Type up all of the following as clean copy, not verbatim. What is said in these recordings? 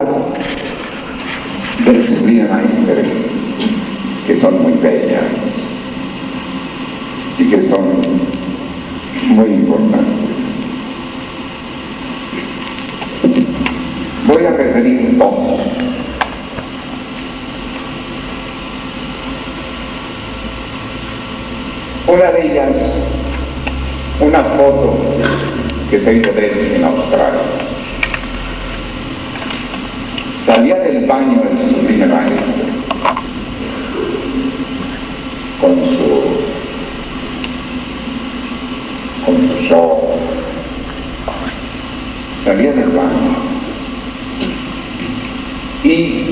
del Sublime Maestre, que son muy bellas y que son muy importantes. Voy a referir dos. Una de ellas, una foto que tengo de él en Australia. Salía del baño el Sublime Maestre con su show. Salía del baño y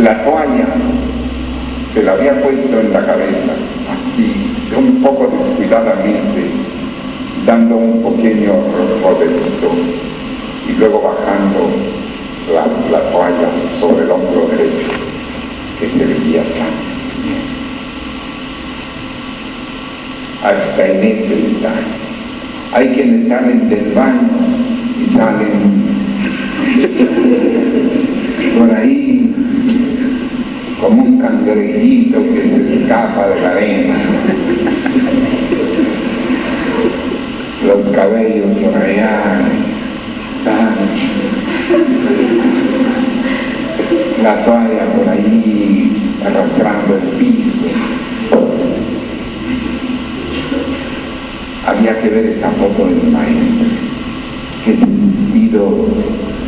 la toalla se la había puesto en la cabeza, así, un poco descuidadamente, dando un pequeño rodelito y luego bajando la toalla sobre el hombro derecho, que se veía tan bien. Hasta en ese detalle. Hay quienes salen del baño y salen por ahí como un cangrejito que se escapa de la arena. Los cabellos por allá, la toalla por ahí arrastrando el piso. Había que ver esa foto del maestro. Qué sentido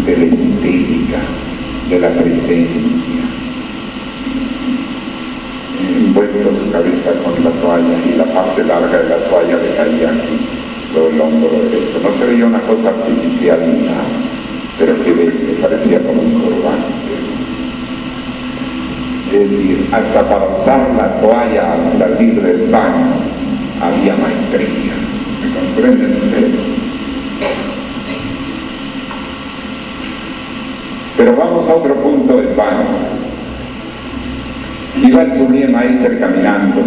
de la estética, de la presencia. Envuelto su cabeza con la toalla y la parte larga de la toalla le caía aquí sobre el hombro derecho. No se veía una cosa artificial ni nada, pero que parecía como un turbante. Es decir, hasta para usar la toalla al salir del baño había maestría. ¿Me comprenden ustedes? Pero vamos a otro punto del baño. Iba el Sublime Maestre caminando,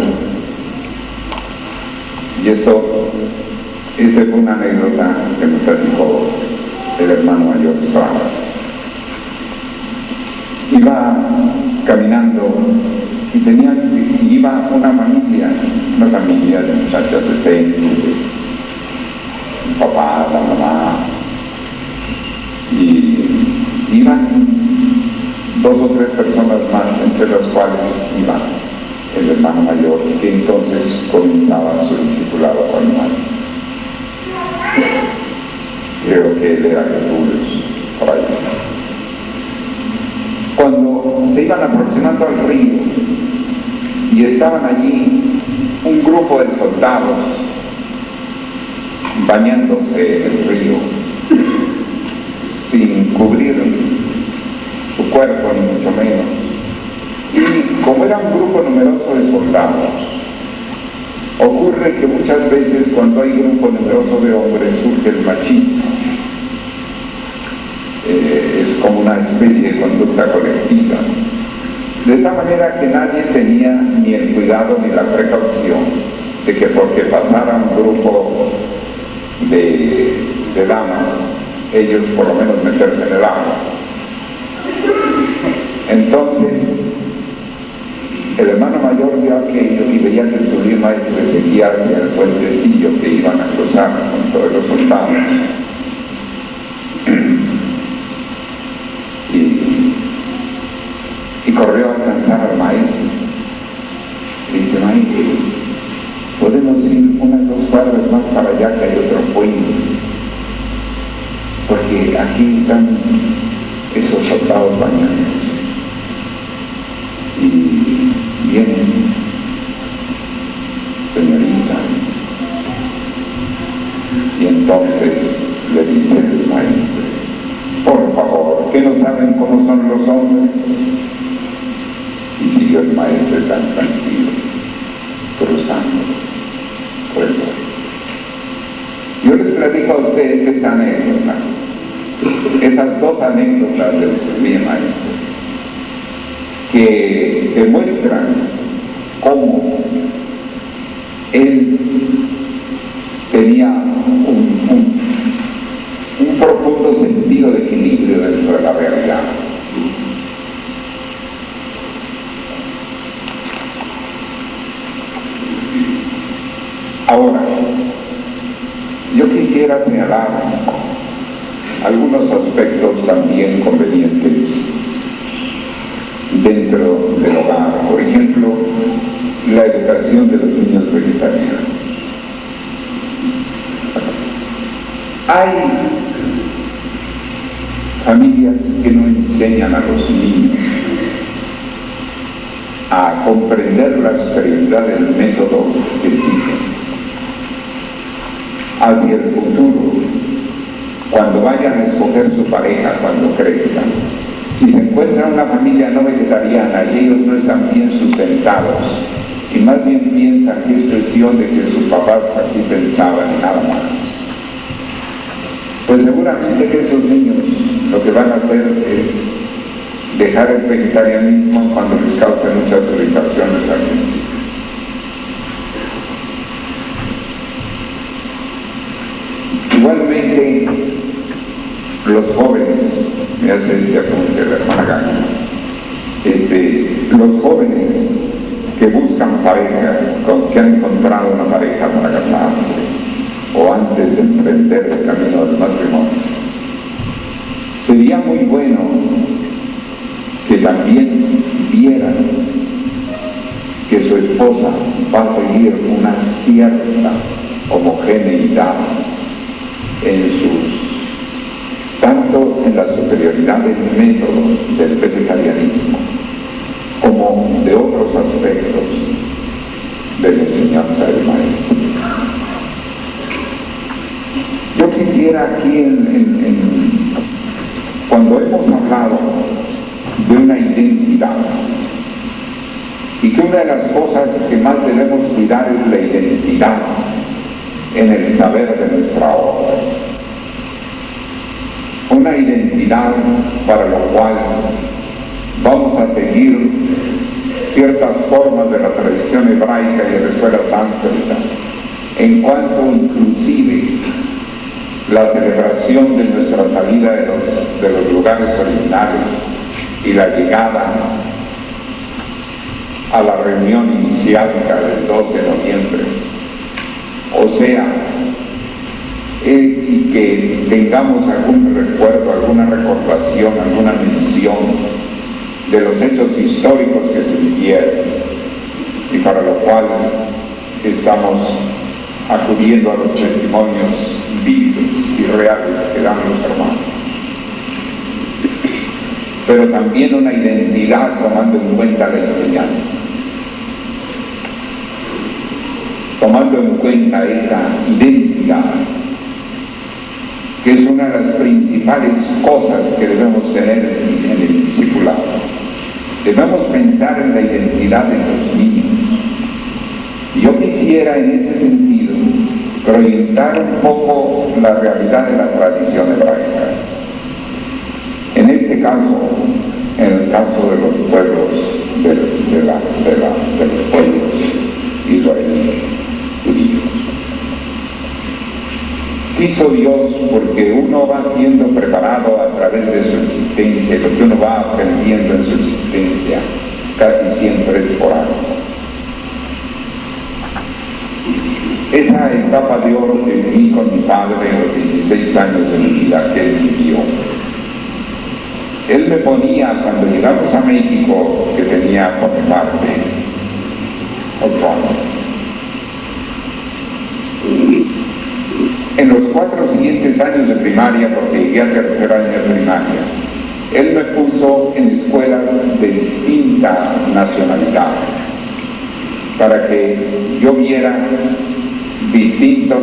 y esta fue una anécdota que nos platicó el hermano mayor Strauss. Iba caminando y iba una familia de muchachas decentes, el papá, la mamá, y iban 2 o 3 personas más, entre las cuales iba el hermano mayor, que entonces comenzaba su discipulado con el maestro. Creo que él era Jesús, por ahí. Cuando se iban aproximando al río y estaban allí un grupo de soldados bañándose en el río sin cubrir su cuerpo ni mucho menos, y como era un grupo numeroso de soldados, ocurre que muchas veces cuando hay grupo numeroso de hombres surge el machismo. Es como una especie de conducta colectiva, de tal manera que nadie tenía ni el cuidado ni la precaución de que porque pasara un grupo de damas, ellos por lo menos meterse en el agua. Entonces el hermano mayor vio aquello y veía que el Sublime Maestre seguía hacia el puentecillo que iban a cruzar con todos los soldados. Y corrió a alcanzar al maestro. Le dice: maestro, podemos ir unas 2 cuadras más para allá, que hay otro puente, porque aquí están esos soldados bañados y vienen señoritas. Y entonces le dice el maestro: por favor, ¿que no saben cómo son los hombres? Y siguió el maestro tan tranquilo, cruzando por el puente. Yo les platico a ustedes esa anécdota, esas 2 anécdotas del Sublime Maestre, que demuestran cómo él tenía un profundo sentido de equilibrio dentro de quisiera señalar algunos aspectos también convenientes dentro del hogar. Por ejemplo, la educación de los niños vegetarianos. Hay familias que no enseñan a los niños a comprender la superioridad del método que siguen hacia el futuro, cuando vayan a escoger su pareja, cuando crezcan. Si se encuentra una familia no vegetariana y ellos no están bien sustentados, y más bien piensan que es cuestión de que sus papás así pensaban y nada más, pues seguramente que esos niños lo que van a hacer es dejar el vegetarianismo cuando les cause muchas irritaciones a ellos. Igualmente, los jóvenes, me hace este apunte la hermana Gana, los jóvenes que buscan pareja, que han encontrado una pareja para casarse, o antes de emprender el camino del matrimonio, sería muy bueno que también vieran que su esposa va a seguir una cierta homogeneidad tanto en la superioridad del método del vegetarianismo como de otros aspectos de la enseñanza del maestro. Yo quisiera aquí, cuando hemos hablado de una identidad, y que una de las cosas que más debemos cuidar es la identidad en el saber de nuestra obra, una identidad para lo cual vamos a seguir ciertas formas de la tradición hebraica y de la escuela sánscrita, en cuanto inclusive la celebración de nuestra salida de los lugares originarios y la llegada a la reunión iniciática del 12 de noviembre. O sea, y que tengamos algún recuerdo, alguna recordación, alguna mención de los hechos históricos que se vivieron, y para lo cual estamos acudiendo a los testimonios vivos y reales que dan los hermanos. Pero también una identidad tomando en cuenta la enseñanza, tomando en cuenta esa identidad, que es una de las principales cosas que debemos tener en el discipulado. Debemos pensar en la identidad de los niños. Yo quisiera en ese sentido proyectar un poco la realidad de la tradición hebraica. En este caso, en el caso de los pueblos de los pueblos israelíes, judíos. Quiso Dios, porque uno va siendo preparado a través de su existencia, y lo que uno va aprendiendo en su existencia casi siempre es por algo. Esa etapa de oro que viví con mi padre en los 16 años de mi vida que él vivió, él me ponía, cuando llegamos a México, que tenía por mi parte 8 años, en los 4 siguientes años de primaria, porque llegué al tercer año de primaria, él me puso en escuelas de distinta nacionalidad, para que yo viera distintas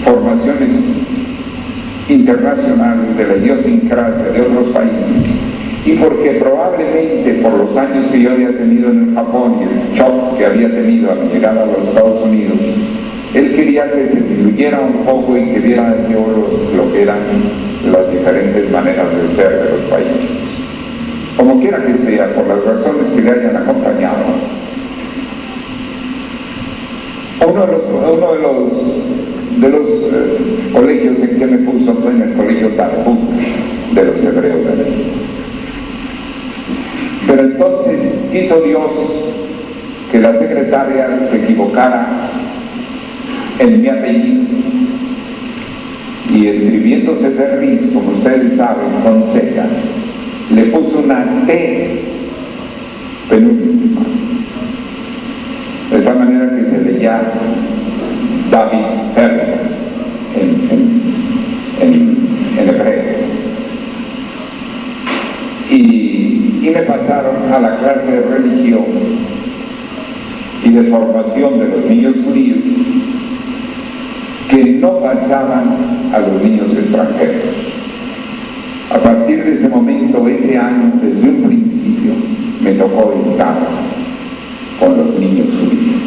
formaciones internacionales de la idiosincrasia de otros países, y porque probablemente por los años que yo había tenido en el Japón y el shock que había tenido a mi llegada a los Estados Unidos, él quería que se diluyera un poco y que viera yo lo que eran las diferentes maneras de ser de los países. Como quiera que sea, por las razones que le hayan acompañado, uno de los colegios en que me puso fue en el colegio Talmud de los hebreos de México. Pero entonces hizo Dios que la secretaria se equivocara en mi apellido. Y escribiéndose Ferriz, como ustedes saben, con Z, le puso una T penúltima, de tal manera que se leía David Ferriz en hebreo. Y me pasaron a la clase de religión y de formación de los niños judíos, que no pasaban a los niños extranjeros. A partir de ese momento, ese año, desde un principio, me tocó estar con los niños judíos.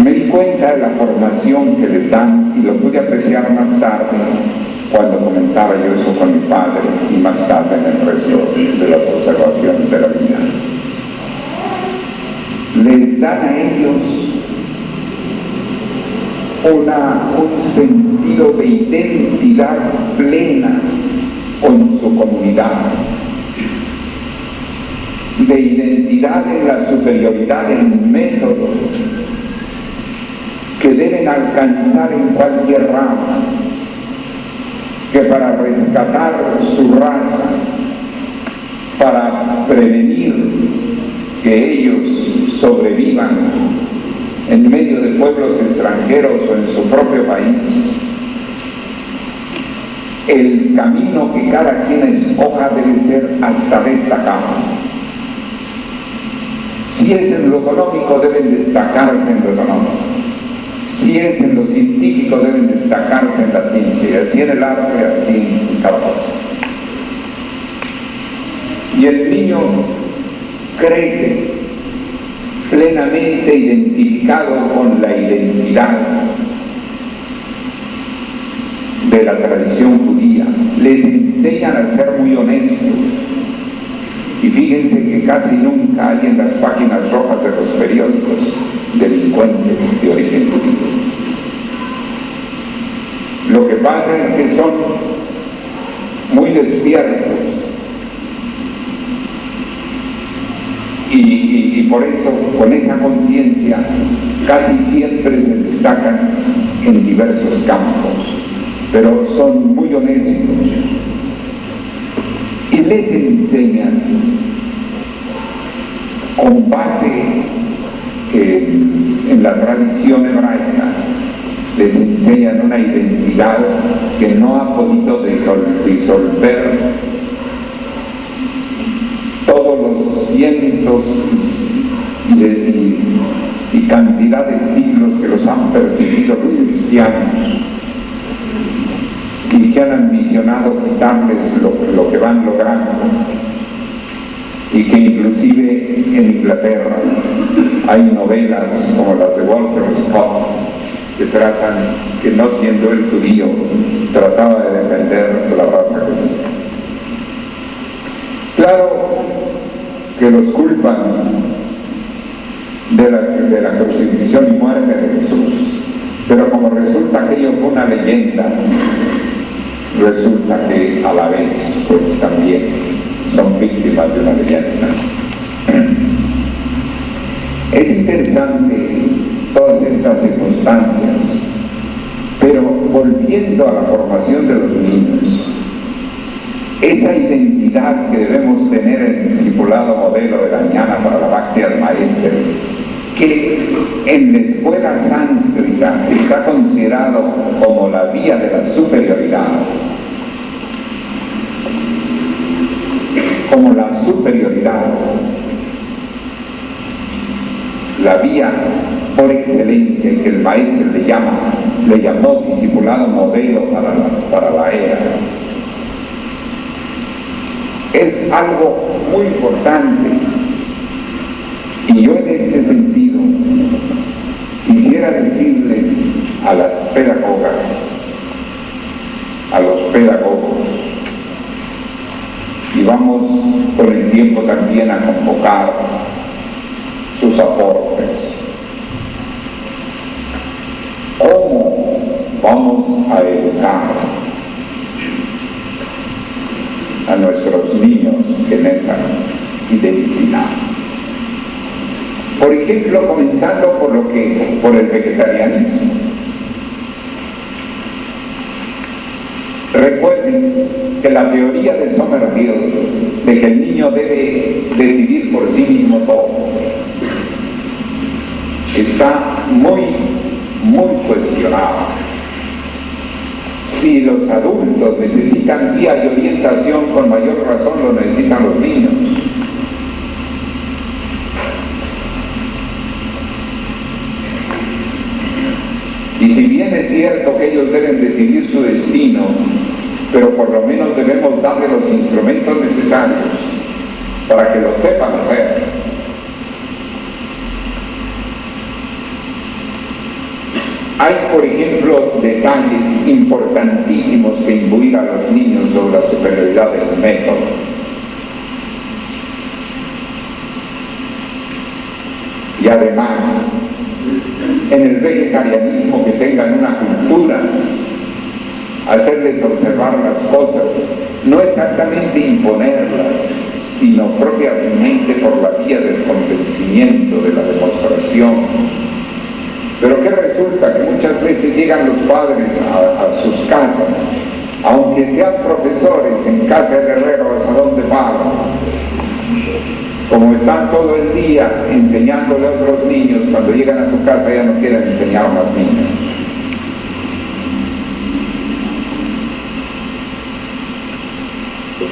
Me di cuenta de la formación que les dan y lo pude apreciar más tarde cuando comentaba yo eso con mi padre y más tarde en el resto de las observaciones de la vida. Les dan a ellos un sentido de identidad plena con su comunidad, de identidad en la superioridad en métodos que deben alcanzar en cualquier rama, que para rescatar su raza, para prevenir que ellos sobrevivan en medio de pueblos extranjeros o en su propio país, el camino que cada quien escoja debe ser hasta destacarse. Si es en lo económico, deben destacarse en lo económico. Si es en lo científico, deben destacarse en la ciencia, y así en el arte, así en cada cosa. Y el niño crece plenamente identificado con la identidad de la tradición judía. Les enseñan a ser muy honestos. Y fíjense que casi nunca hay en las páginas rojas de los periódicos delincuentes de origen judío. Lo que pasa es que son muy despiertos y por eso, con esa conciencia, casi siempre se destacan en diversos campos, pero son muy honestos y les enseñan con base en la tradición hebraica, les enseñan una identidad que no ha podido disolver todos los cientos y cantidad de siglos que los han perseguido los cristianos y que han ambicionado quitarles lo que van logrando, y que inclusive en Inglaterra hay novelas como las de Walter Scott que tratan, que no siendo el judío, trataba de defender la raza judía. Claro que los culpan de la crucifixión y muerte de Jesús, pero como resulta que aquello fue una leyenda, resulta que a la vez pues también son víctimas de una leyenda. Es interesante todas estas circunstancias, pero volviendo a la formación de los niños, esa identidad que debemos tener en el discipulado modelo de la ñana para la Bhakti al Maestro, que en la escuela sánscrita está considerado como la vía de la superioridad, la vía por excelencia, y que el maestro le llamó discipulado modelo para la era. Es algo muy importante, y yo en este sentido quisiera decirles a las pedagogas, a los pedagogos, y vamos con el tiempo también a convocar sus aportes. ¿Cómo vamos a educar a nuestros niños en esa identidad? Por ejemplo, comenzando por el vegetarianismo. Recuerden que la teoría de Somerville de que el niño debe decidir por sí mismo todo está muy cuestionada. Si los adultos necesitan guía y orientación, con mayor razón lo necesitan los niños. Y si bien es cierto que ellos deben decidir su destino, pero por lo menos debemos darle los instrumentos necesarios para que lo sepan hacer. Hay, por ejemplo, detalles importantísimos que imbuir a los niños sobre la superioridad del método. Y además, en el vegetarianismo, que tengan una cultura, hacerles observar las cosas, no exactamente imponerlas, sino propiamente por la vía del convencimiento, de la demostración. Pero ¿qué resulta? Que muchas veces llegan los padres a sus casas, aunque sean profesores en casa de herrero, ¿a dónde pagan? Como están todo el día enseñándole a otros niños, cuando llegan a su casa ya no quieren enseñar a más niños.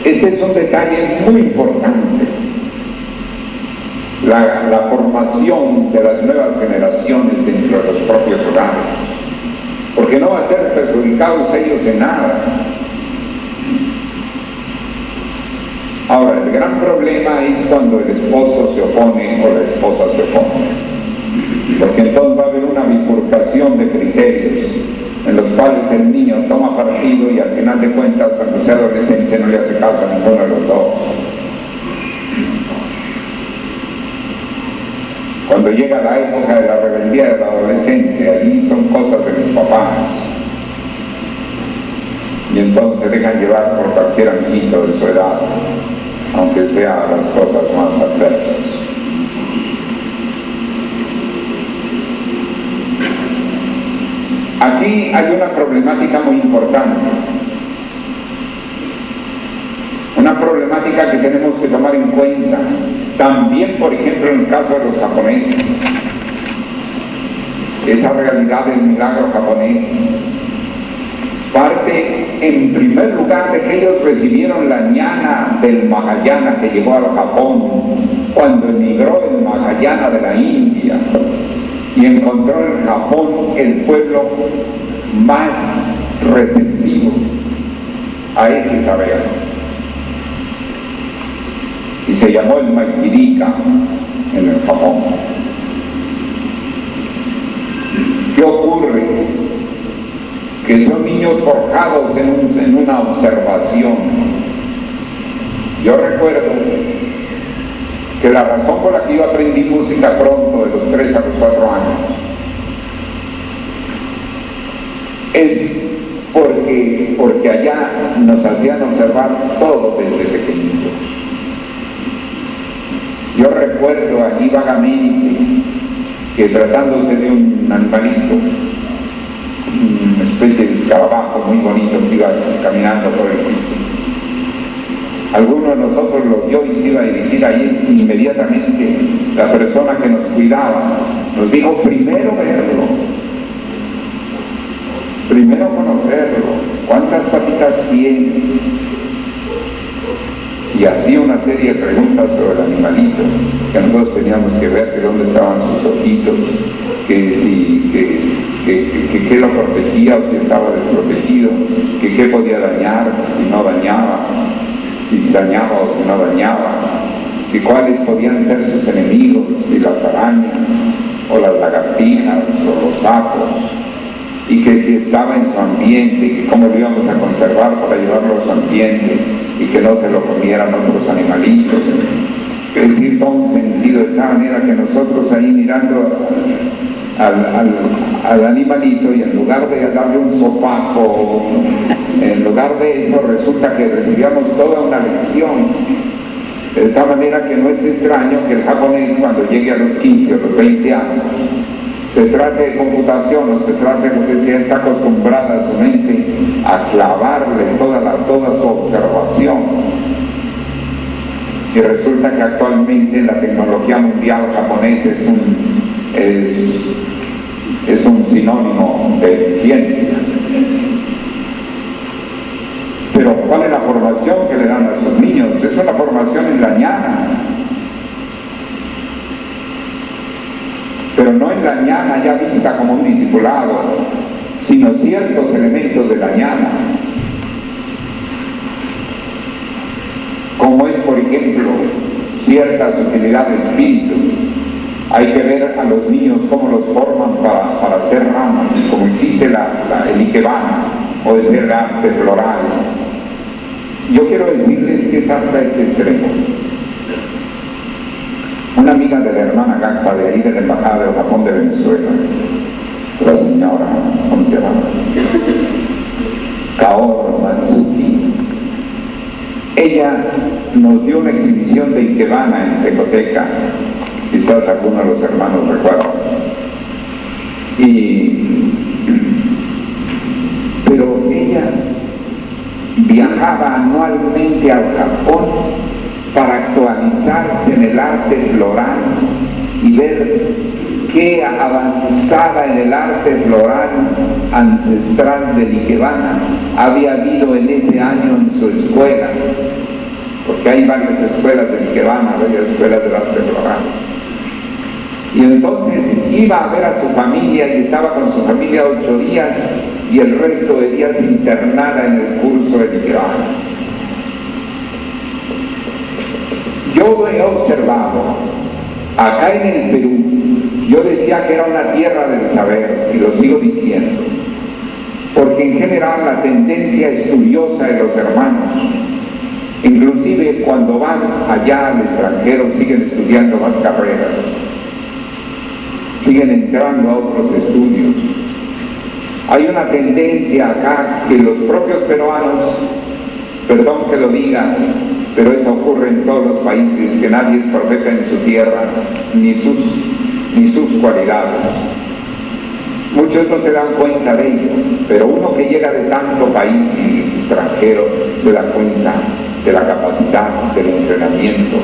Este es un detalle muy importante. La formación de las nuevas generaciones dentro de los propios hogares, porque no va a ser perjudicados ellos en nada. Ahora, el gran problema es cuando el esposo se opone o la esposa se opone, porque entonces va a haber una bifurcación de criterios en los cuales el niño toma partido y al final de cuentas, cuando sea adolescente, no le hace caso a ninguno de los dos. Cuando llega la época de la rebeldía del adolescente, allí son cosas de mis papás. Y entonces se dejan llevar por cualquier amiguito de su edad, aunque sean las cosas más adversas. Aquí hay una problemática muy importante. Una problemática que tenemos que tomar en cuenta. También, por ejemplo, en el caso de los japoneses. Esa realidad del milagro japonés parte, en primer lugar, de que ellos recibieron la ñana del Mahayana que llegó al Japón cuando emigró el Mahayana de la India y encontró en Japón el pueblo más receptivo a ese saber. Y se llamó el Maikirika en el Japón. ¿Qué ocurre? Que son niños forjados en una observación. Yo recuerdo que la razón por la que yo aprendí música pronto, de los 3 a los 4 años, es porque allá nos hacían observar todo desde pequeñitos. Yo recuerdo allí vagamente que, tratándose de un animalito, una especie de escarabajo muy bonito que iba caminando por el piso, alguno de nosotros lo vio y se iba a dirigir ahí. Inmediatamente la persona que nos cuidaba nos dijo: primero verlo, primero conocerlo, cuántas patitas tiene, y hacía una serie de preguntas sobre el animalito que nosotros teníamos que ver, que dónde estaban sus ojitos, que lo protegía o si estaba desprotegido, que qué podía dañar, si no dañaba, si dañaba o si no dañaba, que cuáles podían ser sus enemigos, si las arañas o las lagartijas o los sapos, y que si estaba en su ambiente, y que cómo lo íbamos a conservar para llevarlo a su ambiente y que no se lo comieran otros animalitos. Es decir, todo un sentido, de tal manera que nosotros ahí mirando al animalito, y en lugar de darle un sopapo, en lugar de eso, resulta que recibíamos toda una lección De tal manera que no es extraño que el japonés, cuando llegue a los 15 o los 20 años, se trate de computación o se trate de lo que sea, está acostumbrada su mente a clavarle toda su observación. Y resulta que actualmente la tecnología mundial japonesa es un sinónimo de ciencia. Pero ¿cuál es la formación que le dan a sus niños? Es una formación engañada. Pero no engañada ya vista como un discipulado, sino ciertos elementos de la ñana. Como es, por ejemplo, cierta sutilidad de espíritu. Hay que ver a los niños cómo los forman para hacer ramas, como existe el ikebana, o es el arte floral. Yo quiero decirles que es hasta ese extremo. Una amiga de la hermana Gakpa, de ahí de la Embajada del Japón de Venezuela, la señora, ¿cómo se llama? Kaoru Matsuki. Ella nos dio una exhibición de ikebana en Tecoteca, quizás algunos de los hermanos recuerdan. Pero ella viajaba anualmente al Japón para actualizarse en el arte floral y ver qué avanzada en el arte floral ancestral del ikebana había habido en ese año en su escuela, porque hay varias escuelas del ikebana, varias escuelas del arte floral. Y entonces iba a ver a su familia y estaba con su familia 8 días y el resto de días internada en el curso del ikebana. Yo he observado, acá en el Perú, yo decía que era una tierra del saber, y lo sigo diciendo, porque en general la tendencia estudiosa de los hermanos, inclusive cuando van allá al extranjero, siguen estudiando más carreras, siguen entrando a otros estudios. Hay una tendencia acá que los propios peruanos, perdón que lo diga, pero eso ocurre en todos los países, que nadie es profeta en su tierra, ni sus cualidades. Muchos no se dan cuenta de ello, pero uno que llega de tanto país y extranjero se da cuenta de la capacidad, del entrenamiento,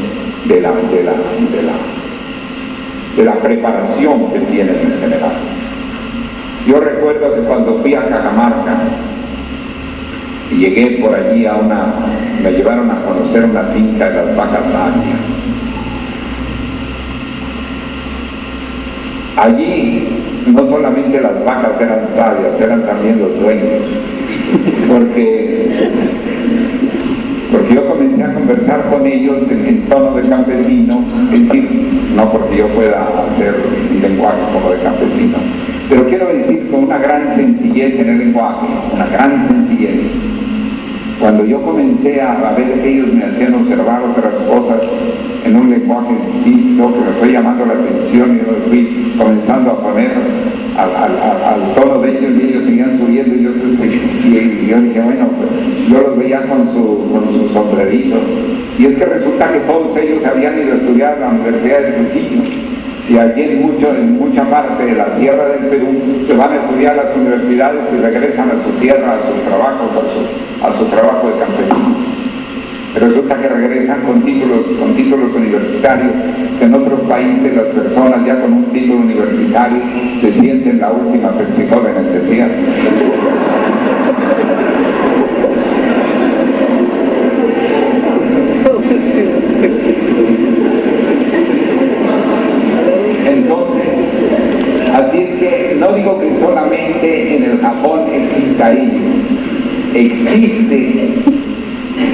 de la preparación que tienen en general. Yo recuerdo que cuando fui a Cajamarca y llegué por allí me llevaron a conocer una finca de las vacas sabias. Allí no solamente las vacas eran sabias, eran también los dueños, porque yo comencé a conversar con ellos en tono de campesino, es decir, no porque yo pueda hacer mi lenguaje como de campesino, pero quiero decir con una gran sencillez en el lenguaje, una gran sencillez. Cuando yo comencé a ver que ellos me hacían observar otras cosas en un lenguaje distinto, que me fue llamando la atención y yo me fui comenzando a poner al tono de ellos, y ellos seguían subiendo y yo dije, bueno, pues, yo los veía con su sombrerito, y es que resulta que todos ellos habían ido a estudiar en la Universidad de Trujillo, y allí en mucha parte de la sierra del Perú se van a estudiar a las universidades y regresan a su sierra, a sus trabajos, a su trabajo de campesino. Resulta que regresan con títulos universitarios, que en otros países las personas ya con un título universitario se sienten la última Pepsi-Cola en el desierto. Entonces, así es que no digo que solamente en el Japón exista ello, existe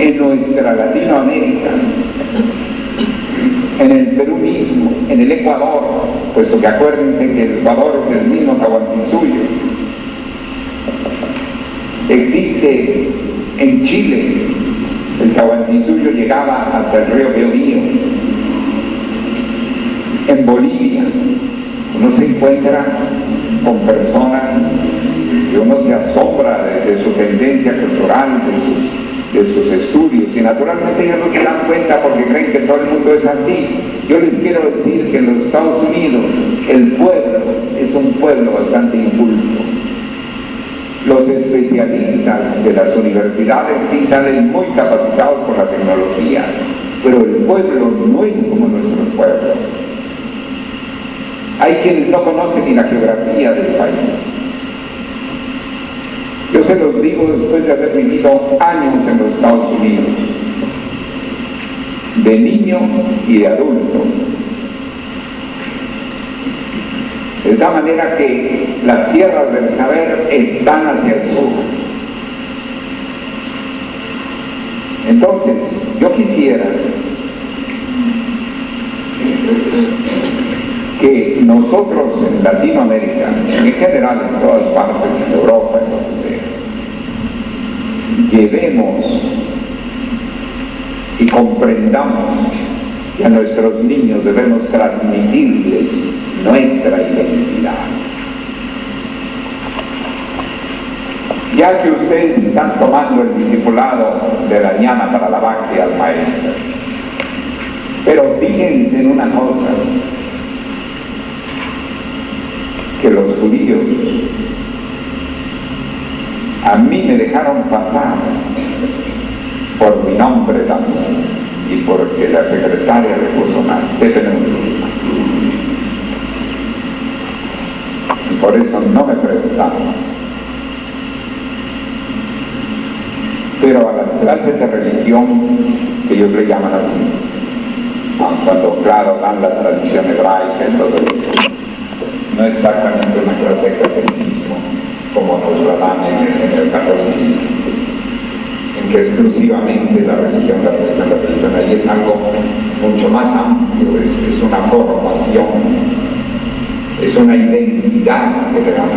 en nuestra Latinoamérica, en el Perú mismo, en el Ecuador, puesto que acuérdense que el Ecuador es el mismo Tahuantinsuyo. Existe en Chile, el Tahuantinsuyo llegaba hasta el río Biobío. En Bolivia uno se encuentra con personas que uno se asombra de su tendencia cultural, de sus estudios, y naturalmente ellos no se dan cuenta porque creen que todo el mundo es así. Yo les quiero decir que en los Estados Unidos el pueblo es un pueblo bastante inculto. Los especialistas de las universidades sí salen muy capacitados por la tecnología, pero el pueblo no es como nuestro pueblo. Hay quienes no conocen ni la geografía del país. Yo se los digo después de haber vivido años en los Estados Unidos, de niño y de adulto. De tal manera que las tierras del saber están hacia el sur. Entonces, yo quisiera que nosotros en Latinoamérica, en general en todas partes, en Europa, en donde sea, llevemos y comprendamos que a nuestros niños debemos transmitirles nuestra identidad. Ya que ustedes están tomando el discipulado de la ñana para la vaca al maestro, pero fíjense en una cosa, que los judíos a mí me dejaron pasar por mi nombre también y porque la secretaria de Recursos Humanos, y por eso no me preguntaron. Pero a las clases de religión, que ellos le llaman así, cuando claro dan la tradición hebraica y todo eso, no exactamente una clase de catecismo como nos la dan en el catolicismo, en que exclusivamente la religión, ahí es algo mucho más amplio, es una formación, es una identidad que le damos.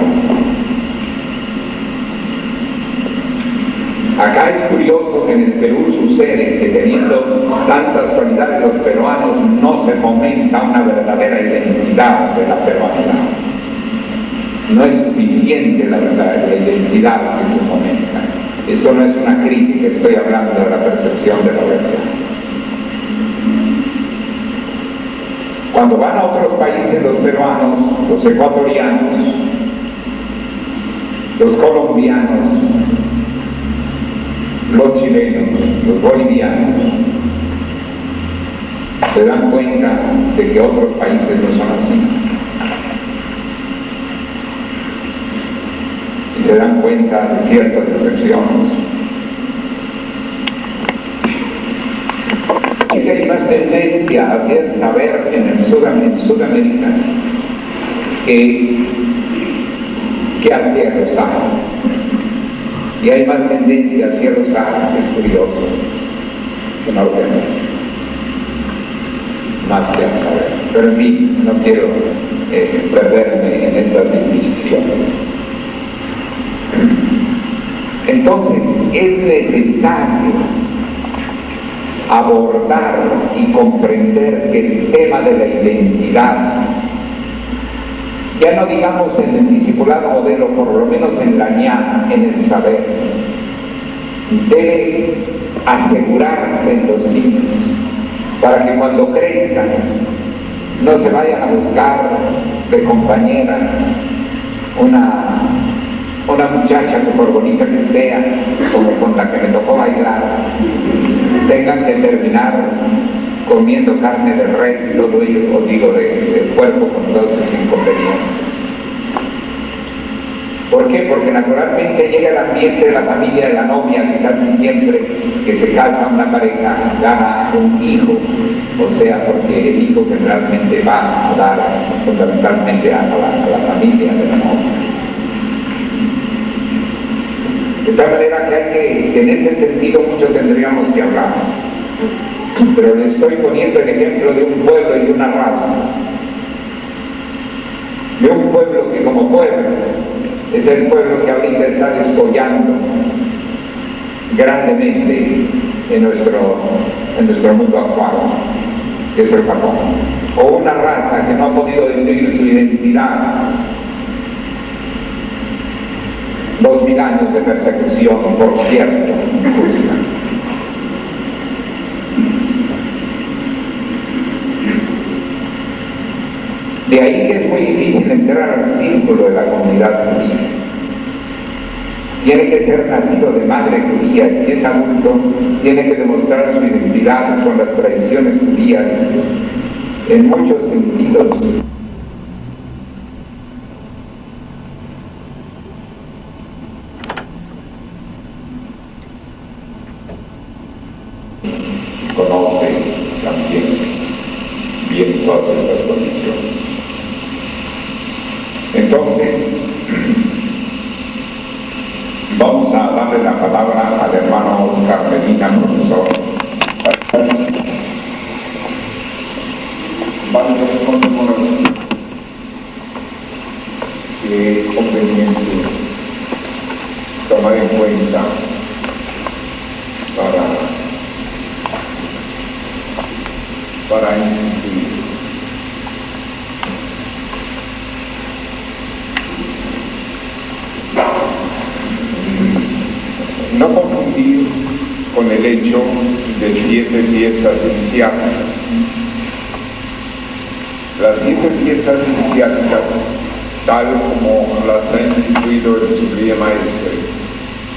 Acá es curioso que en el Perú sucede que teniendo tantas cualidades los peruanos no se fomenta una verdadera identidad de la peruanidad. No es suficiente la verdadera identidad que se fomenta. Eso no es una crítica, estoy hablando de la percepción de la realidad. Cuando van a otros países los peruanos, los ecuatorianos, los colombianos, los chilenos, los bolivianos, se dan cuenta de que otros países no son así. Y se dan cuenta de ciertas decepciones. Y que hay más tendencia hacia el saber en Sudamérica que hacia el Sahara. Y hay más tendencia hacia los Sahara, que es curioso, que Norteamérica, más que al saber. Pero en mí no quiero perderme en estas disquisiciones. Entonces, es necesario abordar y comprender que el tema de la identidad, ya no digamos en el discipulado modelo, por lo menos en la ñana, en el saber, debe asegurarse en los niños para que cuando crezcan no se vayan a buscar de compañera una muchacha que por bonita que sea, como con la que me tocó bailar, tengan que terminar comiendo carne de res y todo ello, o digo del cuerpo con todos sus inconvenientes. ¿Por qué? Porque naturalmente llega el ambiente de la familia de la novia, que casi siempre que se casa una pareja gana un hijo, o sea, porque el hijo generalmente va a dar fundamentalmente a la familia de la novia. De tal manera que en este sentido mucho tendríamos que hablar. Pero le estoy poniendo el ejemplo de un pueblo y de una raza. De un pueblo que como pueblo es el pueblo que ahorita está descollando grandemente en nuestro mundo actual, que es el Japón. O una raza que no ha podido definir su identidad. 2000 años de persecución, por cierto, injusta. De ahí que es muy difícil entrar al círculo de la comunidad judía. Tiene que ser nacido de madre judía, y si es adulto, tiene que demostrar su identidad con las tradiciones judías en muchos sentidos. Conoce también bien todas estas condiciones. Entonces, vamos a darle la palabra al hermano Oscar Medina, profesor. Varias conmemoraciones que es conveniente tomar en cuenta para instituir. No confundir con el hecho de 7 fiestas iniciáticas. Las 7 fiestas iniciáticas, tal como las ha instituido el Sublime Maestre,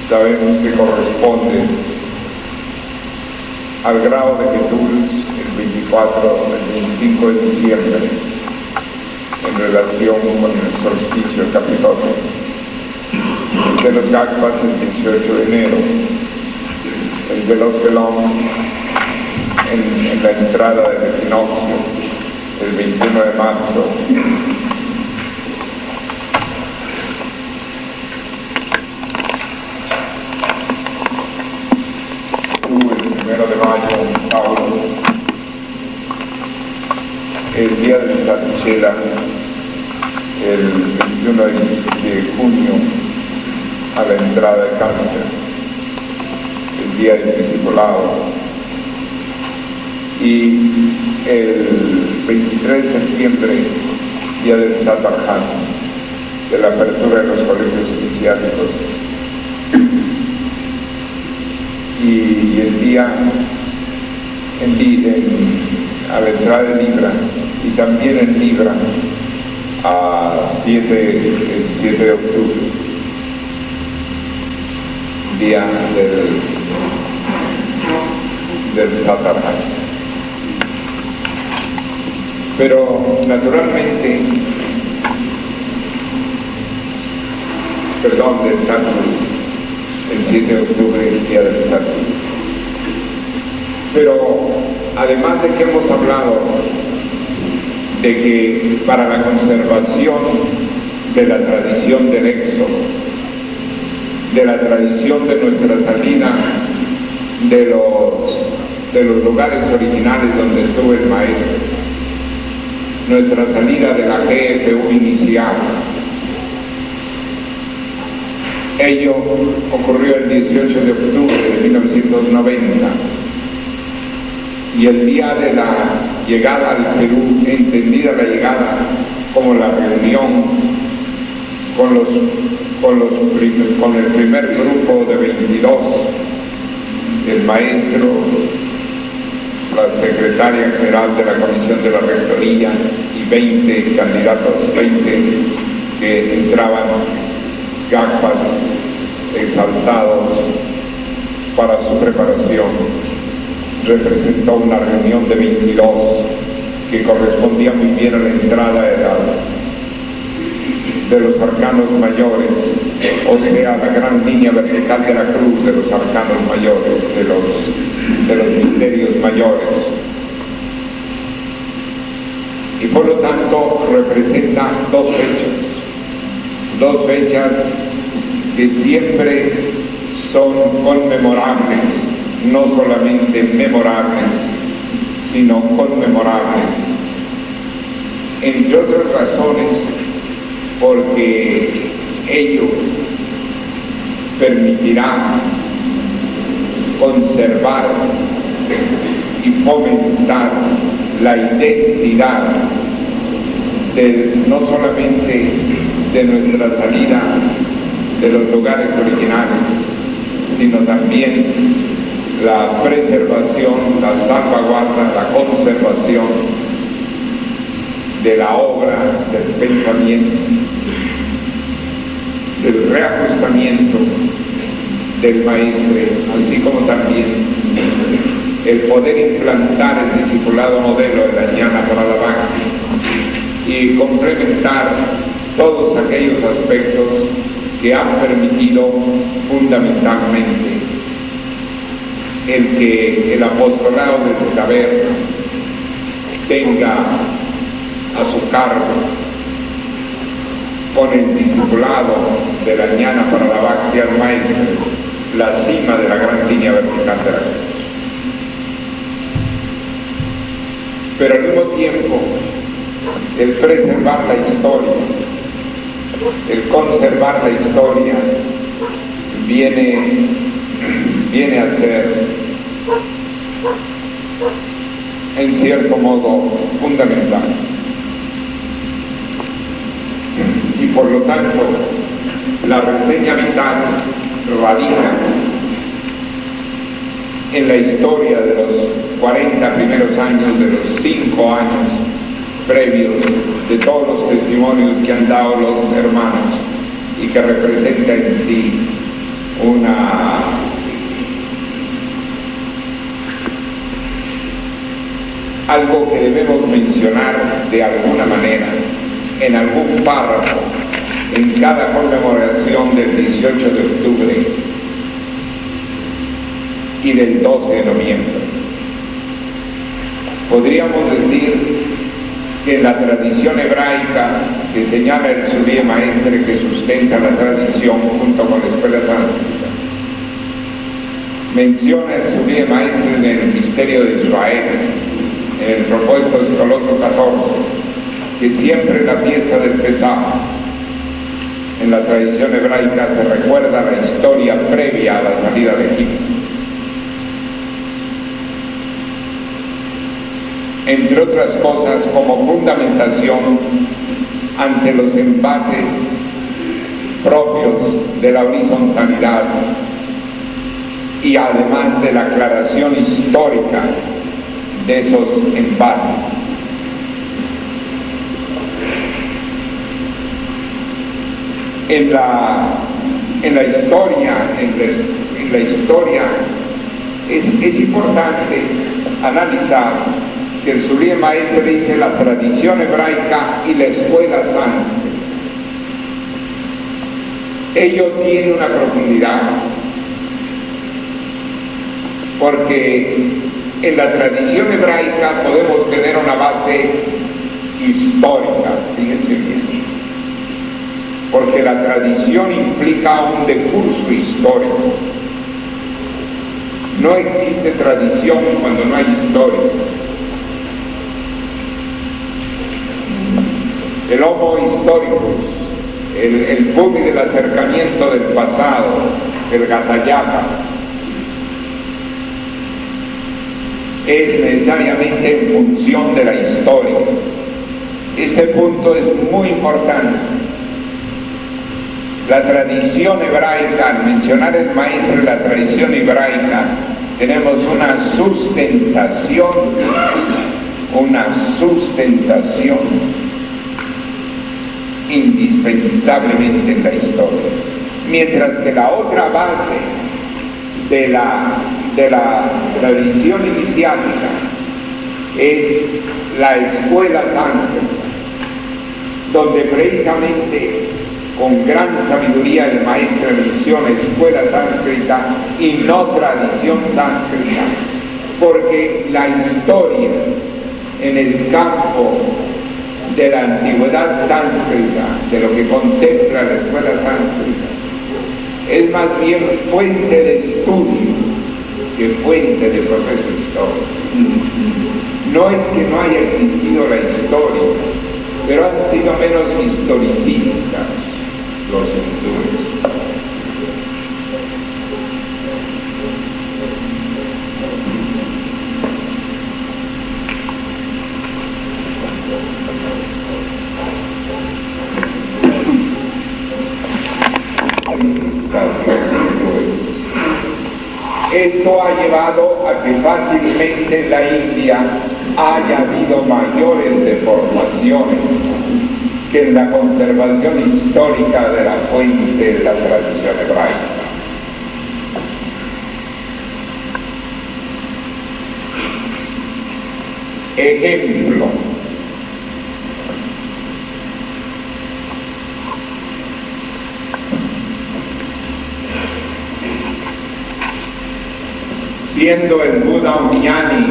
sabemos que corresponden al grado de Quetuls el 25 de diciembre, en relación con el solsticio del Capitolio, el de los Gagpas el 18 de enero, el de los Velón en la entrada del equinoccio, el 21 de marzo, el 1 de mayo, Paulo, el día de Santchela, el 21 de junio, a la entrada de Cáncer, el día del discipulado, y el 23 de septiembre, día del Satarján, de la apertura de los colegios iniciáticos, y el día a la entrada de Libra, y también en Libra el 7 de octubre, día del Satarján. Pero naturalmente, del Saturno, el 7 de octubre, el día del Saturno. Pero además de que hemos hablado de que para la conservación de la tradición del Éxodo, de la tradición de nuestra salida de los lugares originales donde estuvo el Maestro, nuestra salida de la GFU inicial, ello ocurrió el 18 de octubre de 1990, y el día de la llegada al Perú, entendida la llegada como la reunión con el primer grupo de 22, el maestro, la secretaria general de la Comisión de la Rectoría y 20 candidatos, 20 que entraban gagpas exaltados para su preparación. Representó una reunión de 22 que correspondía muy bien a la entrada de los arcanos mayores, o sea, la gran línea vertical de la cruz de los arcanos mayores, de los misterios mayores. Y por lo tanto representa dos fechas que siempre son conmemorables, no solamente memorables, sino conmemorables, entre otras razones porque ello permitirá conservar y fomentar la identidad no solamente de nuestra salida de los lugares originales, sino también la preservación, la salvaguarda, la conservación de la obra, del pensamiento, del reajustamiento del maestre, así como también el poder implantar el discipulado modelo de la Jnana Pranadavakti y complementar todos aquellos aspectos que han permitido fundamentalmente el que el apostolado del saber tenga a su cargo con el discipulado de la Jnana Pranadavakti al maestro la cima de la gran línea vertical de la cruz. Pero al mismo tiempo el preservar la historia, el conservar la historia viene a ser en cierto modo fundamental. Y por lo tanto, la reseña vital radica en la historia de los 40 primeros años, de los 5 años previos, de todos los testimonios que han dado los hermanos y que representa en sí algo que debemos mencionar de alguna manera en algún párrafo en cada conmemoración del 18 de octubre y del 12 de noviembre. Podríamos decir que en la tradición hebraica que señala el Suriye Maestre, que sustenta la tradición junto con la escuela sánscrita, menciona el Suriye Maestre en el misterio de Israel, en el propuesto Escolotro 14, que siempre en la fiesta del Pesaj, en la tradición hebraica, se recuerda la historia previa a la salida de Egipto. Entre otras cosas, como fundamentación ante los embates propios de la horizontalidad y además de la aclaración histórica de esos embates. En la historia es importante analizar que el Suriye Maestre dice la tradición hebraica y la escuela sánscrita. Ello tiene una profundidad, porque en la tradición hebraica podemos tener una base histórica, fíjense bien, porque la tradición implica un decurso histórico. No existe tradición cuando no hay historia. El homo histórico, el pumi del acercamiento del pasado, el gatayama, es necesariamente en función de la historia. Este punto es muy importante. La tradición hebraica, al mencionar el maestro la tradición hebraica, tenemos una sustentación indispensablemente en la historia, mientras que la otra base de la tradición iniciática es la escuela sánscrita, donde precisamente con gran sabiduría el maestro menciona escuela sánscrita y no tradición sánscrita, porque la historia en el campo de la antigüedad sánscrita, de lo que contempla la escuela sánscrita, es más bien fuente de estudio que fuente de proceso histórico. No es que no haya existido la historia, pero han sido menos historicistas los hindúes. Esto ha llevado a que fácilmente la India haya habido mayores deformaciones que en la conservación histórica de la fuente de la tradición hebraica. Ejemplo: siendo el Buda Umyani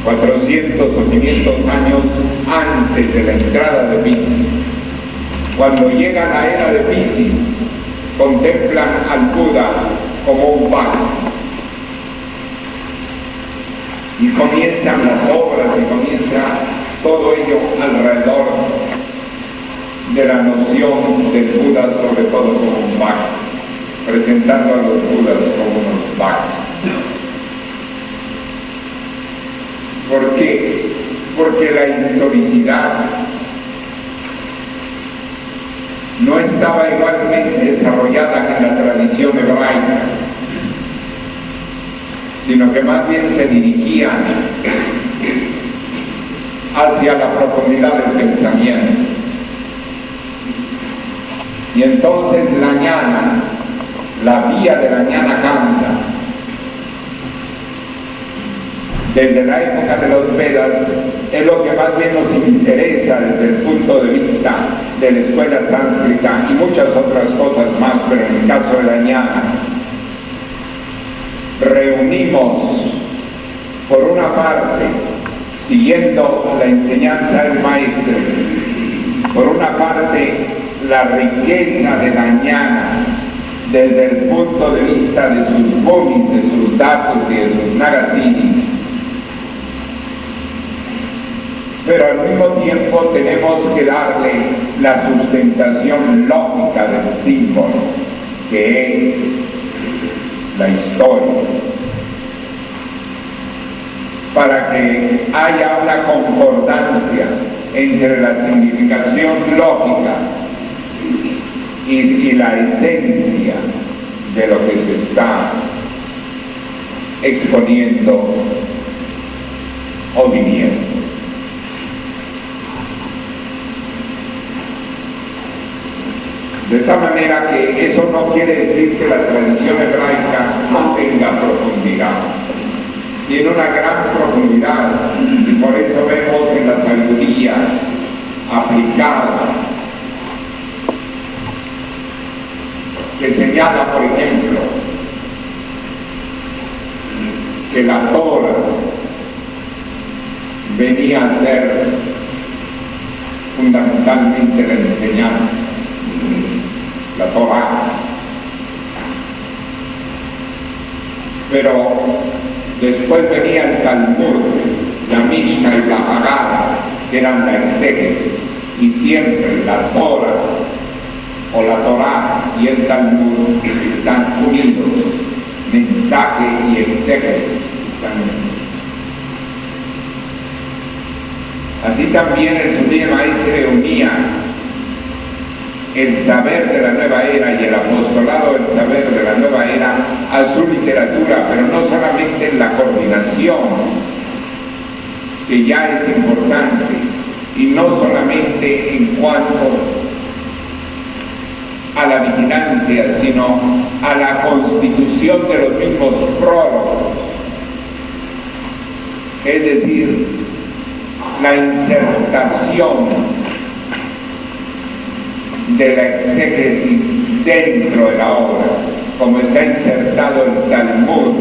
400 o 500 años antes de la entrada de Piscis, cuando llega la era de Piscis, contemplan al Buda como un Bhakti. Y comienzan las obras y comienza todo ello alrededor de la noción del Buda, sobre todo como un Bhakti, presentando a los Budas como unos Bhakti. ¿Por qué? Porque la historicidad no estaba igualmente desarrollada que en la tradición hebraica, sino que más bien se dirigían hacia la profundidad del pensamiento. Y entonces la ñana, la vía de la ñana Kanda, desde la época de los Vedas, es lo que más bien nos interesa desde el punto de vista de la escuela sánscrita y muchas otras cosas más, pero en el caso de la ñana, reunimos, por una parte, siguiendo la enseñanza del maestro, por una parte, la riqueza de la ñana desde el punto de vista de sus munis, de sus datos y de sus nagasinis, pero al mismo tiempo tenemos que darle la sustentación lógica del símbolo, que es la historia, para que haya una concordancia entre la significación lógica y la esencia de lo que se está exponiendo o viviendo. De tal manera que eso no quiere decir que la tradición hebraica no tenga profundidad. Tiene una gran profundidad y por eso vemos en la sabiduría aplicada que señala, por ejemplo, que la Torah venía a ser fundamentalmente la enseñanza, la Torah, pero después venía el Talmud, la Mishnah y la Haggadah, que eran la exégesis, y siempre la Torah o la Torah y el Talmud están unidos, mensaje y exégesis están unidos. Así también el Sublime Maestre unía el saber de la nueva era y el apostolado del saber de la nueva era a su literatura, pero no solamente en la coordinación, que ya es importante, y no solamente en cuanto a la vigilancia, sino a la constitución de los mismos prólogos, es decir, la insertación de la exégesis dentro de la obra, como está insertado el Talmud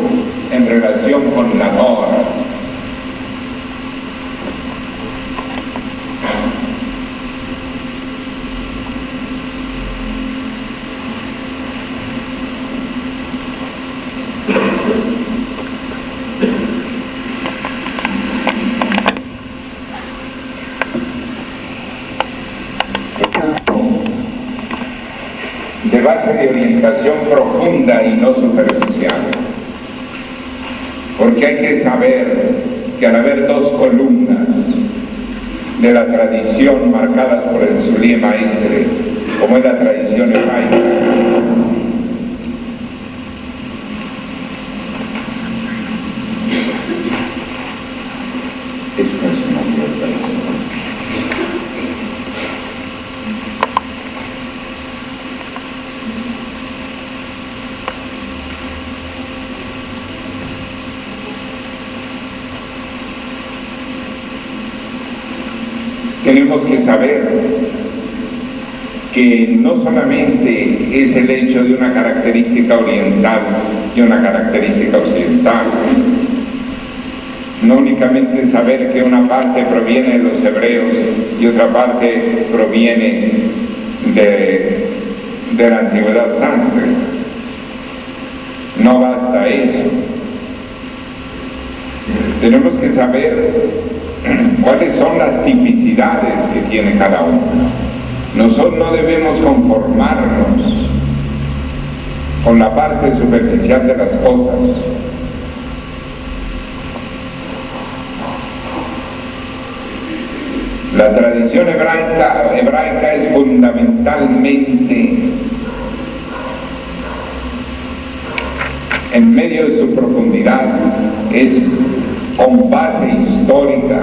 en relación con la Torah. De base de orientación profunda y no superficial, porque hay que saber que al haber dos columnas de la tradición marcadas por el Sublime Maestre, como es la tradición hebraica, Esto es una advertencia. Tenemos que saber que no solamente es el hecho de una característica oriental y una característica occidental, no únicamente saber que una parte proviene de los hebreos y otra parte proviene de la antigüedad sánscrita. No basta eso. Tenemos que saber cuáles son las tipicidades que tiene cada uno. Nosotros no debemos conformarnos con la parte superficial de las cosas. La tradición hebraica es fundamentalmente, en medio de su profundidad, es con base histórica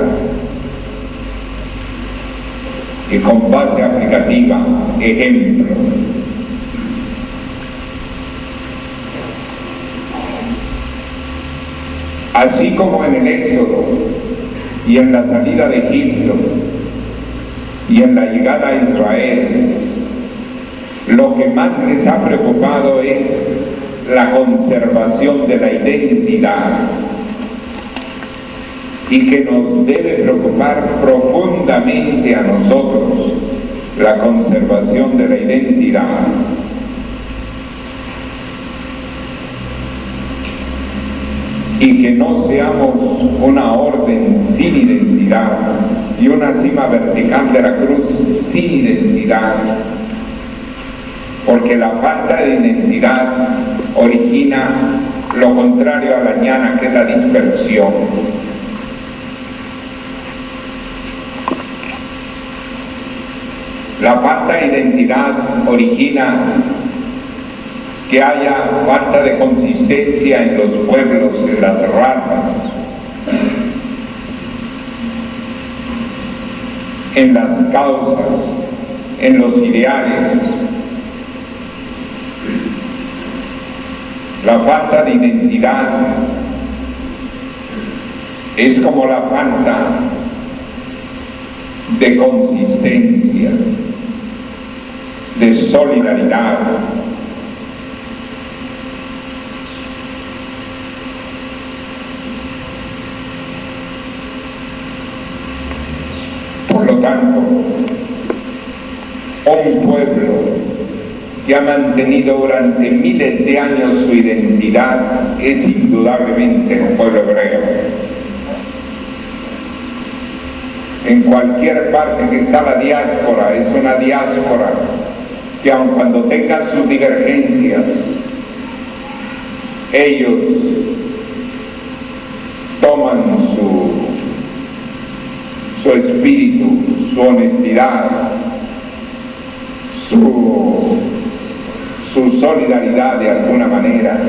y con base aplicativa, ejemplo. Así como en el Éxodo y en la salida de Egipto y en la llegada a Israel, lo que más les ha preocupado es la conservación de la identidad, y que nos debe preocupar profundamente a nosotros la conservación de la identidad. Y que no seamos una orden sin identidad y una cima vertical de la cruz sin identidad, porque la falta de identidad origina lo contrario a la ñana, que es la dispersión. La falta de identidad origina que haya falta de consistencia en los pueblos, en las razas, en las causas, en los ideales. La falta de identidad es como la falta de consistencia, de solidaridad. Por lo tanto, un pueblo que ha mantenido durante miles de años su identidad es indudablemente un pueblo hebreo. En cualquier parte que está la diáspora, es una diáspora que aun cuando tengan sus divergencias, ellos toman su espíritu, su honestidad, su solidaridad de alguna manera,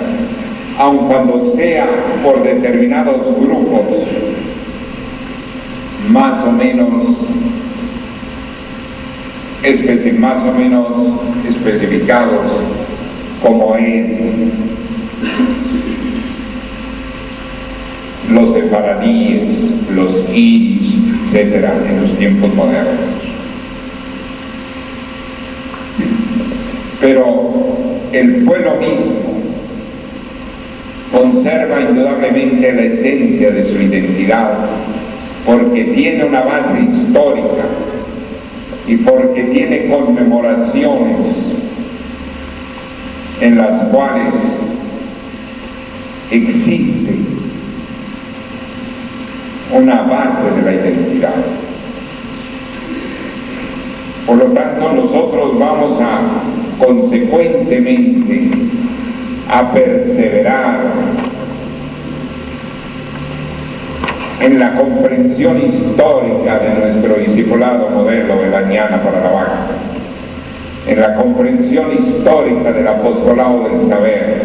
aun cuando sea por determinados grupos más o menos especificados, como es los sefaradíes, los irish, etcétera, en los tiempos modernos. Pero el pueblo mismo conserva indudablemente la esencia de su identidad, porque tiene una base histórica y porque tiene conmemoraciones en las cuales existe una base de la identidad. Por lo tanto, nosotros vamos a consecuentemente a perseverar en la comprensión histórica de nuestro discipulado modelo de la ñana para la vaca, en la comprensión histórica del apostolado del saber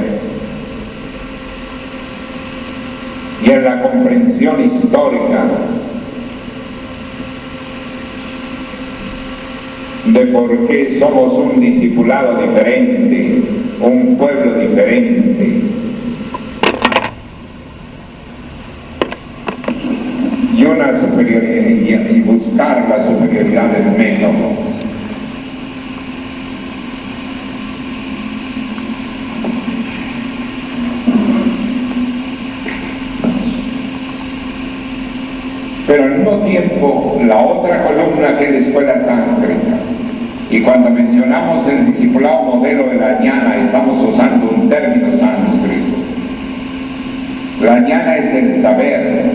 y en la comprensión histórica de por qué somos un discipulado diferente, un pueblo diferente. Y una superioridad, y buscar la superioridad del método. Pero al mismo tiempo, la otra columna que es la escuela sánscrita, y cuando mencionamos el discipulado modelo de la ñana, estamos usando un término sánscrito. La ñana es el saber,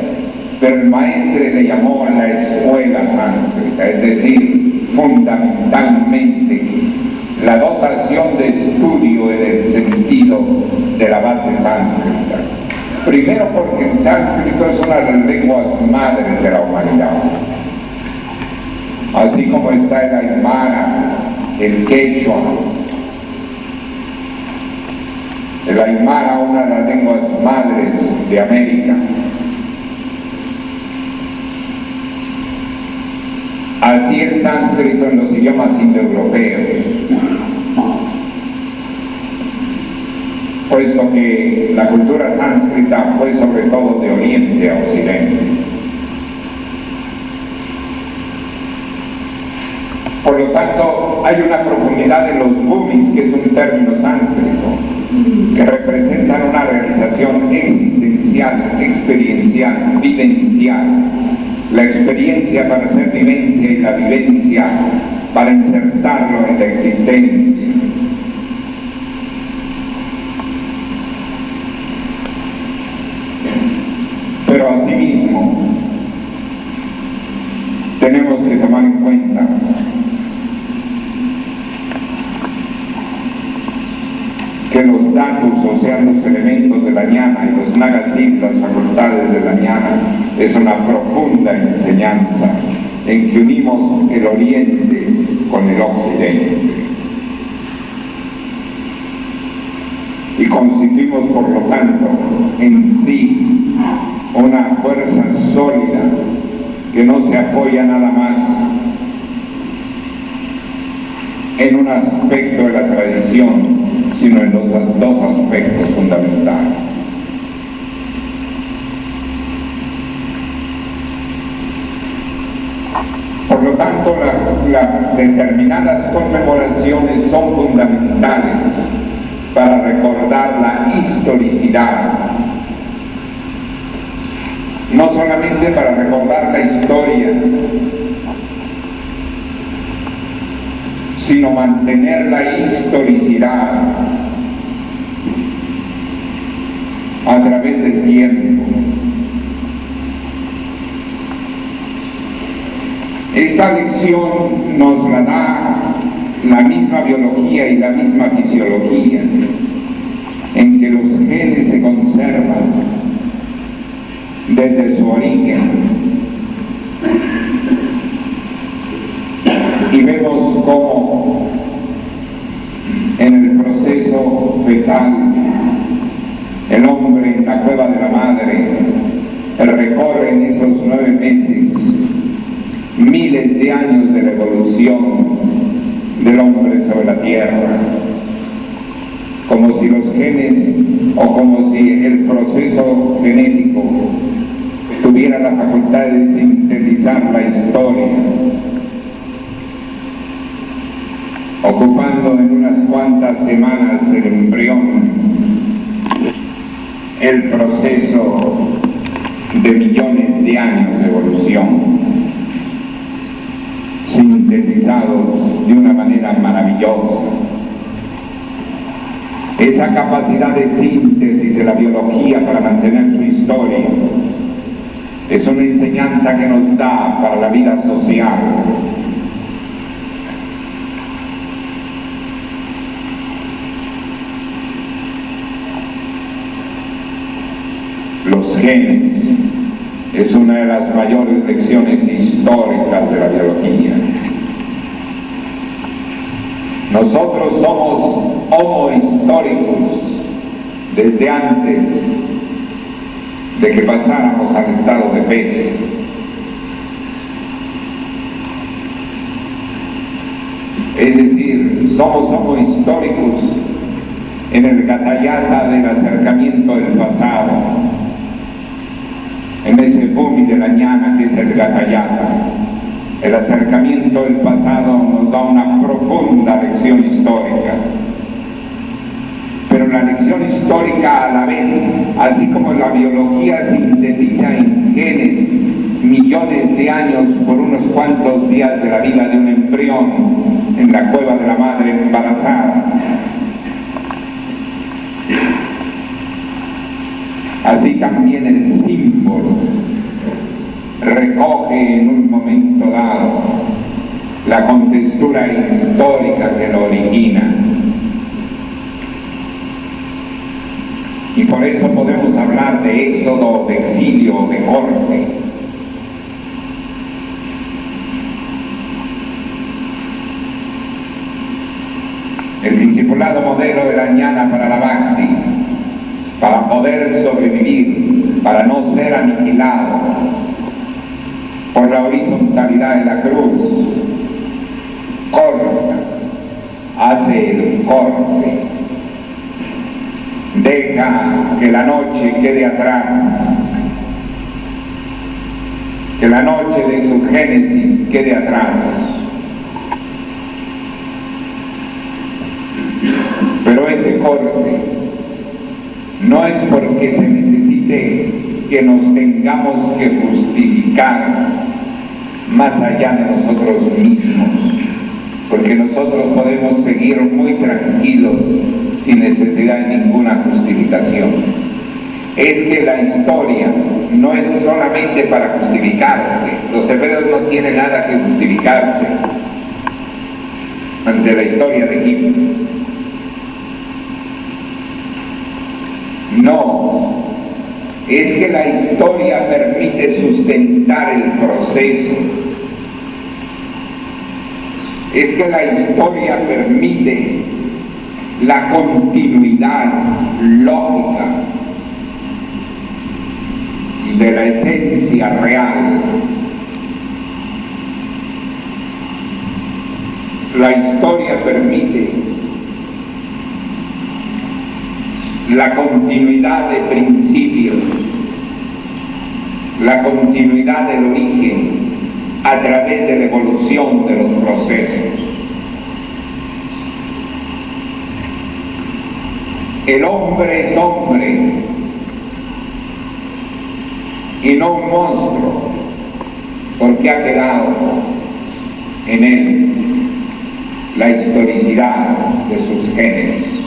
pero el maestre le llamó la escuela sánscrita, es decir, fundamentalmente la dotación de estudio en el sentido de la base sánscrita. Primero porque el sánscrito es una de las lenguas madres de la humanidad. Así como está el aymara, el quechua. El aymara, una de las lenguas madres de América. Así el sánscrito en los idiomas indoeuropeos. Puesto que la cultura sánscrita fue sobre todo de oriente a occidente. Por lo tanto, hay una profundidad en los bumis, que es un término sánscrito, que representan una realización existencial, experiencial, vivencial. La experiencia para ser vivencia y la vivencia para insertarlo en la existencia. Pero asimismo, tenemos que tomar en cuenta que los datos, o sea, los elementos de la ñana y los nagasim, las facultades de la ñana, es una profunda enseñanza en que unimos el oriente con el occidente. Y constituimos, por lo tanto, en sí una fuerza sólida que no se apoya nada más en un aspecto de la tradición, sino en los dos aspectos fundamentales. Por lo tanto, las determinadas conmemoraciones son fundamentales para recordar la historicidad, no solamente para recordar la historia, sino mantener la historicidad a través del tiempo. Esta lección nos la da la misma biología y la misma fisiología, en que los genes se conservan desde su origen. Y vemos cómo en el proceso fetal el hombre en la cueva de la madre recorre en esos 9 meses miles de años de la evolución del hombre sobre la tierra, como si los genes o como si el proceso genético tuviera la facultad de sintetizar la historia, ocupando en unas cuantas semanas el embrión, el proceso de millones de años de evolución, sintetizados de una manera maravillosa. Esa capacidad de síntesis de la biología para mantener su historia es una enseñanza que nos da para la vida social. Los genes es una de las mayores lecciones históricas de la biología. Nosotros somos homo históricos desde antes de que pasáramos al estado de pez. Es decir, somos históricos en el gatallata del acercamiento del pasado, en ese boom de la ñana que es el gatallata. El acercamiento del pasado nos da una profunda lección histórica, pero la lección histórica a la vez, así como la biología sintetiza en genes millones de años por unos cuantos días de la vida de un embrión en la cueva de la madre embarazada, así también el símbolo recoge en un momento dado la contextura histórica que lo origina. Y por eso podemos hablar de éxodo, de exilio, de corte. El discipulado modelo de la ñana para la Bhakti, para poder sobrevivir, para no ser aniquilado por la horizontalidad de la cruz, corta, hace el corte, deja que la noche quede atrás, que la noche de su génesis quede atrás. Pero ese corte no es porque se necesite que nos tengamos que justificar más allá de nosotros mismos, porque nosotros podemos seguir muy tranquilos sin necesidad de ninguna justificación. Es que la historia no es solamente para justificarse. Los hebreos no tienen nada que justificarse ante la historia de Egipto. No, es que la historia permite sustentar el proceso. Es que la historia permite la continuidad lógica de la esencia real. La historia permite la continuidad de principios, la continuidad del origen a través de la evolución de los procesos. El hombre es hombre y no un monstruo, porque ha quedado en él la historicidad de sus genes.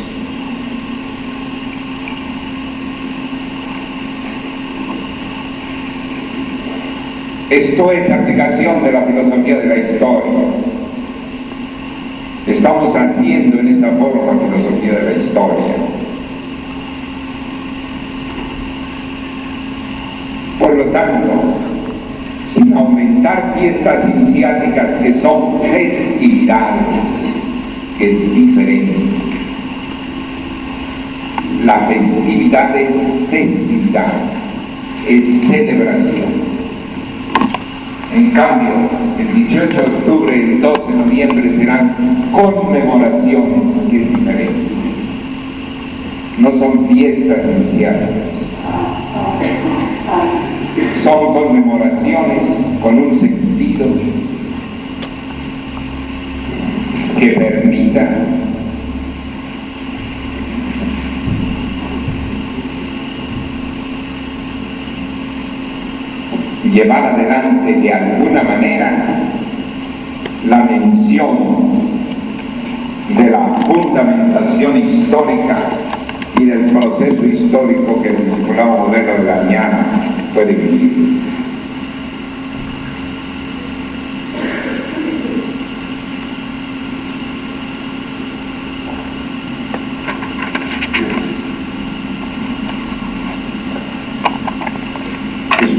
Esto es aplicación de la filosofía de la historia. Estamos haciendo en esta forma filosofía de la historia. Por lo tanto, sin aumentar fiestas iniciáticas que son festividades, que es diferente. La festividad es festividad, es celebración. En cambio, el 18 de octubre y el 12 de noviembre serán conmemoraciones, que es diferente. No son fiestas iniciales. Son conmemoraciones con un sentido que permita llevar adelante de alguna manera la mención de la fundamentación histórica y del proceso histórico que el discipulado modelo de la ñana puede vivir.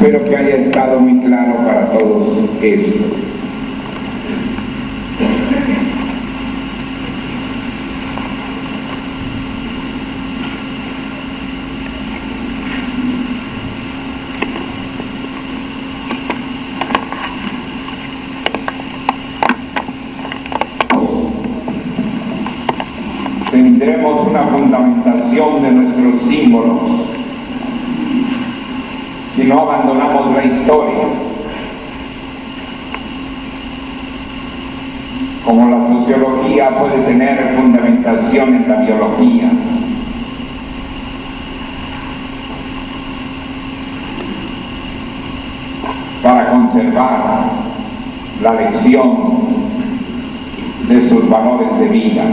Espero que haya estado muy claro para todos esto. tenemos una fundamentación de nuestros símbolos, si no abandonamos la historia, como la sociología puede tener fundamentación en la biología. Para conservar la lección de sus valores de vida.